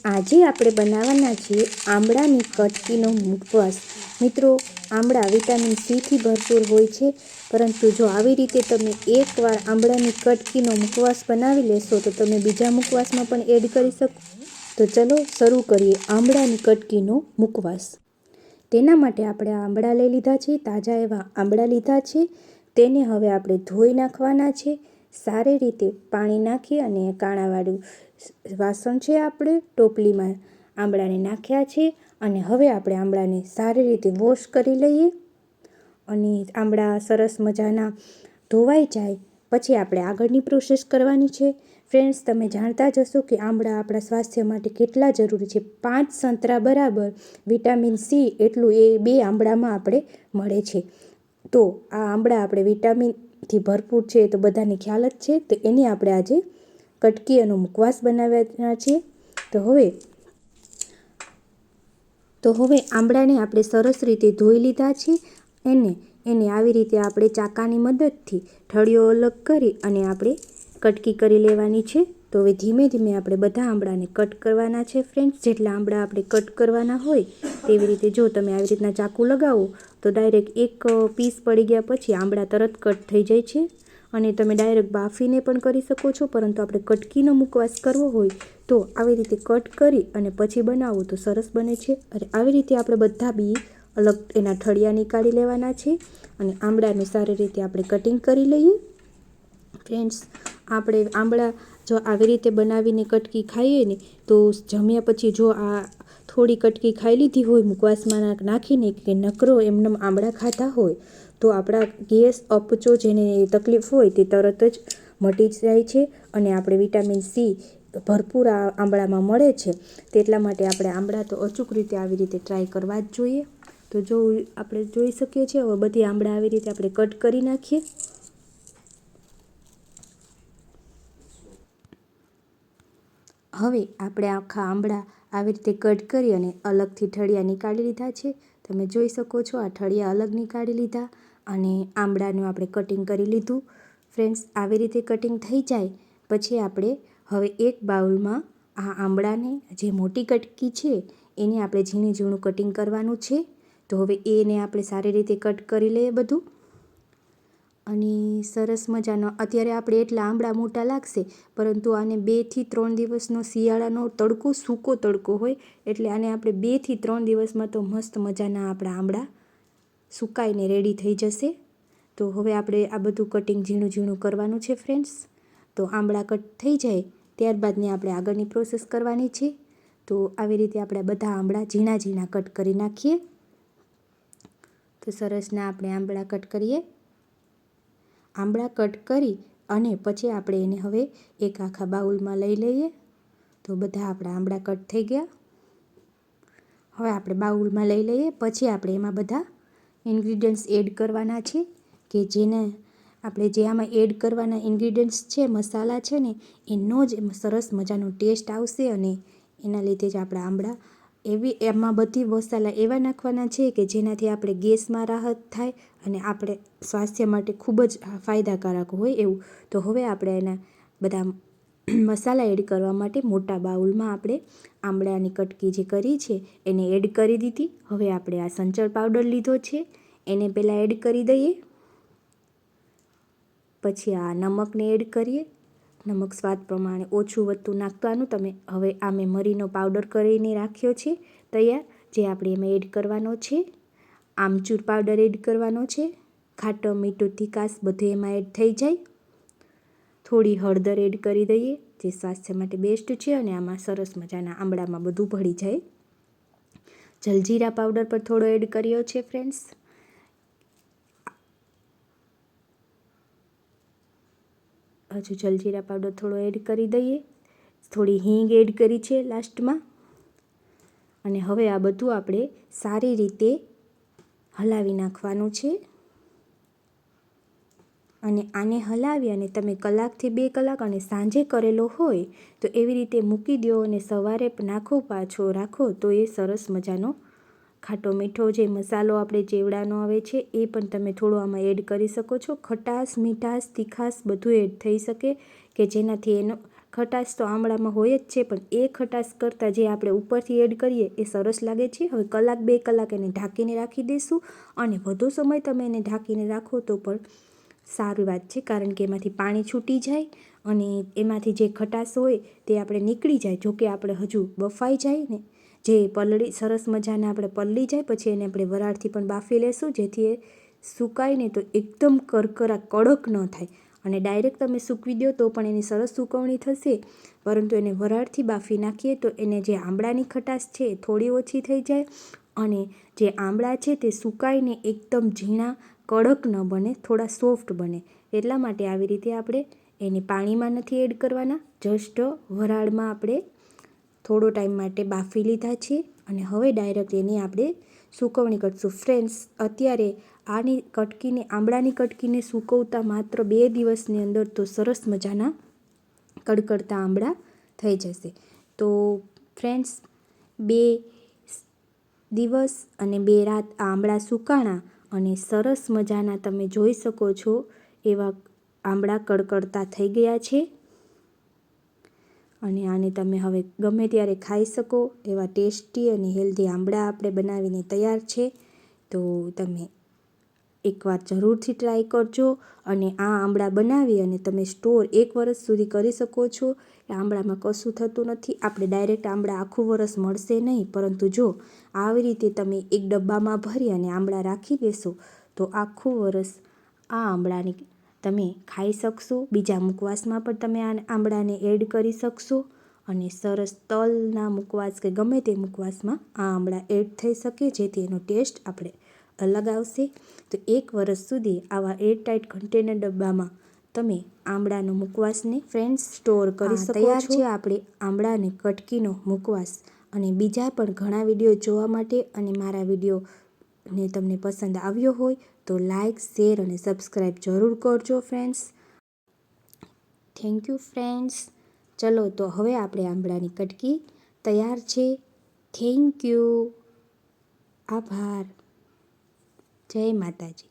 આજે આપણે બનાવવાના છીએ આંબળાની કટકીનો મુખવાસ। મિત્રો, આંબળા વિટામિન સીથી ભરપૂર હોય છે, પરંતુ જો આવી રીતે તમે એકવાર આંબળાની કટકીનો મુખવાસ બનાવી લેશો તો તમે બીજા મુખવાસમાં પણ એડ કરી શકો। તો ચલો શરૂ કરીએ આંબળાની કટકીનો મુખવાસ। તેના માટે આપણે આંબળા લઈ લીધા છે, તાજા એવા આંબળા લીધા છે। તેને હવે આપણે ધોઈ નાખવાના છે। સારી રીતે પાણી નાખી અને કાણાવાળું વાસણ છે આપણે ટોપલીમાં આંબળાને નાખ્યા છે અને હવે આપણે આંબળાને સારી રીતે વોશ કરી લઈએ અને આંબળા સરસ મજાના ધોવાઈ જાય પછી આપણે આગળની પ્રોસેસ કરવાની છે। ફ્રેન્ડ્સ, તમે જાણતા જ હશો કે આંબળા આપણા સ્વાસ્થ્ય માટે કેટલા જરૂરી છે। 5 સંતરા બરાબર વિટામિન સી એટલું એ 2 આંબળામાં આપણે મળે છે। તો આ આંબળા આપણે વિટામિનથી ભરપૂર છે તો બધાને ખ્યાલ જ છે। તો એની આપણે આજે કટકી અને મુખવાસ બનાવવાના છે। તો હવે આંબળાને આપણે સરસ રીતે ધોઈ લીધા છે। એને આવી રીતે આપણે ચાકાની મદદથી ઠળિયો અલગ કરી અને આપણે કટકી કરી લેવાની છે। તો હવે ધીમે ધીમે આપણે બધા આંબળાને કટ કરવાના છે। ફ્રેન્ડ્સ, જેટલા આંબળા આપણે કટ કરવાના હોય તેવી રીતે જો તમે આવી રીતના ચાકુ લગાવો તો ડાયરેક્ટ એક પીસ પડી ગયા પછી આંબળા તરત કટ થઈ જાય છે અને તમે ડાયરેક્ટ બાફીને પણ કરી શકો છો, પરંતુ આપણે કટકીનો મુખવાસ કરવો હોય તો આવી રીતે કટ કરી અને પછી બનાવો તો સરસ બને છે। અને આવી રીતે આપણે બધા બી અલગ એના ઠળિયા નીકાળી લેવાના છે અને આંબળાને સારી રીતે આપણે કટિંગ કરી લઈએ। ફ્રેન્ડ્સ, આપણે આંબળા જો આવી રીતે બનાવીને કટકી ખાઈએ ને તો જમ્યા પછી જો આ થોડી કટકી ખાઈ લીધી હોય મુખવાસમાં નાખીને કે નકરો એમને આંબળા ખાતા હોય તો આપણા ગેસ અપચો જેને તકલીફ હોય તે તરત જ મટી જાય છે અને આપણે વિટામિન સી ભરપૂર આંબળામાં મળે છે। તેટલા માટે આપણે આંબળા તો અચૂક રીતે આવી રીતે ટ્રાય કરવા જ જોઈએ। તો જો આપણે જોઈ શકીએ છીએ હવે બધી આંબળા આવી રીતે આપણે કટ કરી નાખીએ। હવે આપણે આખા આંબળા આવી રીતે કટ કરી અને અલગથી ઠળિયા નીકાળી લીધા છે। તમે જોઈ શકો છો આ ઠળિયા અલગ નીકાળી લીધા અને આંબળાનું આપણે કટિંગ કરી લીધું। ફ્રેન્ડ્સ, આવી રીતે કટિંગ થઈ જાય પછી આપણે હવે એક બાઉલમાં આ આંબળાને જે મોટી કટકી છે એને આપણે ઝીણું ઝીણું કટિંગ કરવાનું છે। તો હવે એને આપણે સારી રીતે કટ કરી લઈએ બધું અને સરસ મજાનો અત્યારે આપણે એટલા આંબળા મોટા લાગશે, પરંતુ આને 2 થી 3 દિવસનો શિયાળાનો તડકો સૂકો તડકો હોય એટલે આને આપણે 2 થી 3 દિવસમાં તો મસ્ત મજાના આપણા આંબળા સુકાઈને રેડી થઈ જશે। તો હવે આપણે આ બધું કટિંગ ઝીણું ઝીણું કરવાનું છે। ફ્રેન્ડ્સ, તો આંબળા કટ થઈ જાય ત્યારબાદને આપણે આગળની પ્રોસેસ કરવાની છે। તો આવી રીતે આપણે બધા આંબળા ઝીણા ઝીણા કટ કરી નાખીએ। તો સરસના આપણે આંબળા કટ કરીએ। આંબળા કટ કરી અને પછી આપણે એને હવે એક આખા બાઉલમાં લઈ લઈએ। તો બધા આપણા આંબળા કટ થઈ ગયા। હવે આપણે બાઉલમાં લઈ લઈએ પછી આપણે એમાં બધા ઇન્ગ્રીડિયન્ટ્સ એડ કરવાના છે કે જેને આપણે જે આમાં એડ કરવાના ઇન્ગ્રીડિયન્ટ્સ છે, મસાલા છે ને એનો જ સરસ મજાનો ટેસ્ટ આવશે અને એના લીધે જ આપણા આંબળા એમાં બધી મસાલા એવા નાખવાના છે કે જેનાથી આપણે ગેસમાં રાહત થાય અને આપણે સ્વાસ્થ્ય માટે ખૂબ જ ફાયદાકારક હોય એવું। તો હવે આપણે એના બધા મસાલા એડ કરવા માટે મોટા બાઉલમાં આપણે આંબળાની કટકી જે કરી છે એને એડ કરી દીધી। હવે આપણે આ સંચળ પાવડર લીધો છે એને પહેલાં એડ કરી દઈએ, પછી આ નમકને એડ કરીએ। નમક સ્વાદ પ્રમાણે ઓછું વધતું નાખવાનું તમે। હવે આ મેં મરીનો પાવડર કરીને રાખ્યો છે તૈયાર, જે આપણે એમાં એડ કરવાનો છે। આમચૂર પાવડર એડ કરવાનો છે। ખાટો મીઠું તીખાશ બધું એમાં એડ થઈ જાય। થોડી હળદર એડ કરી દઈએ જે સ્વાસ્થ્ય માટે બેસ્ટ છે અને આમાં સરસ મજાના આંબળામાં બધું ભળી જાય। જલજીરા પાવડર પર થોડો એડ કર્યો છે ફ્રેન્ડ્સ। હજુ જલજીરા પાવડર થોડો એડ કરી દઈએ। થોડી હિંગ એડ કરી છે લાસ્ટમાં અને હવે આ બધું આપણે સારી રીતે હલાવી નાખવાનું છે અને આને હલાવી અને તમે કલાકથી 2 કલાક અને સાંજે કરેલો હોય તો એવી રીતે મૂકી દો અને સવારે નાખો પાછો રાખો તો એ સરસ મજાનો ખાટો મીઠો જે મસાલો આપણે ચેવડાનો આવે છે એ પણ તમે થોડો આમાં એડ કરી શકો છો। ખટાશ, મીઠાશ, તીખાશ બધું એડ થઈ શકે કે જેનાથી એનો ખટાશ તો આમળામાં હોય જ છે, પણ એ ખટાશ કરતાં જે આપણે ઉપરથી એડ કરીએ એ સરસ લાગે છે. હવે 1-2 કલાક એને ઢાંકીને રાખી દઈશું, અને વધુ સમય તમે એને ઢાંકીને રાખો તો પણ સારી વાત છે, કારણ કે એમાંથી પાણી છૂટી જાય અને એમાંથી જે ખટાશ હોય તે આપણે નીકળી જાય. જોકે આપણે હજુ બફાઈ જાય ને, જે પલળી સરસ મજાને આપણે પલળી જાય પછી એને આપણે વરાળથી પણ બાફી લેશું, જેથી એ સુકાય ને તો એકદમ કરકરા કડક ન થાય. અને ડાયરેક્ટ તમે સૂકવી દો તો પણ એની સરસ સૂકવણી થશે, પરંતુ એને વરાળથી બાફી નાખીએ તો એને જે આંબળાની ખટાશ છે એ થોડી ઓછી થઈ જાય, અને જે આંબળા છે તે સુકાઈને એકદમ ઝીણા કડક ન બને, થોડા સોફ્ટ બને. એટલા માટે આવી રીતે આપણે એને પાણીમાં નથી એડ કરવાના, જસ્ટ વરાળમાં આપણે થોડો ટાઈમ માટે બાફી લીધા છે, અને હવે ડાયરેક્ટ એની આપણે સૂકવણી કરશું. ફ્રેન્ડ્સ, અત્યારે આની કટકીને, આંબળાની કટકીને સૂકવતા માત્ર 2 દિવસની અંદર તો સરસ મજાના કડકડતા આંબળા થઈ જશે. તો ફ્રેન્ડ્સ, 2 દિવસ અને 2 રાત આંબળા સુકાણા અને સરસ મજાના તમે જોઈ શકો છો એવા આંબળા કડકડતા થઈ ગયા છે, અને આને તમે હવે ગમે ત્યારે ખાઈ શકો એવા ટેસ્ટી અને હેલ્ધી આંબળા આપણે બનાવીને તૈયાર છે. તો તમે એકવાર જરૂરથી ટ્રાય કરજો, અને આ આંબળા બનાવી અને તમે સ્ટોર 1 વર્ષ સુધી કરી શકો છો. આંબળામાં કશું થતું નથી. આપણે ડાયરેક્ટ આંબળા આખું વર્ષ મળશે નહીં, પરંતુ જો આવી રીતે તમે એક ડબ્બામાં ભરી અને આંબળા રાખી દેશો તો આખું વર્ષ આ આંબળાની તમે ખાઈ શકશો. બીજા મુખવાસમાં પણ તમે આ આંબળાને એડ કરી શકશો, અને સરસ તલના મુખવાસ કે ગમે તે મુખવાસમાં આ આંબળા એડ થઈ શકે, જેથી એનો ટેસ્ટ આપણે અલગ આવશે. તો 1 વર્ષ સુધી આવા એરટાઇટ કન્ટેનર ડબ્બામાં તમે આંબળાનો મુખવાસને ફ્રેન્ડ્સ સ્ટોર કરી શકો છો. તૈયાર છે આપણે આંબળાને કટકીનો મુખવાસ. અને બીજા પણ ઘણા વિડીયો જોવા માટે અને મારા વિડીયોને તમને પસંદ આવ્યો હોય તો લાઇક, શેર અને સબસ્ક્રાઈબ જરૂર કરજો ફ્રેન્ડ્સ. Thank you friends. ચલો તો હવે આપણે આંબળાની કટકી તૈયાર છે. Thank you. આભાર. જય માતાજી.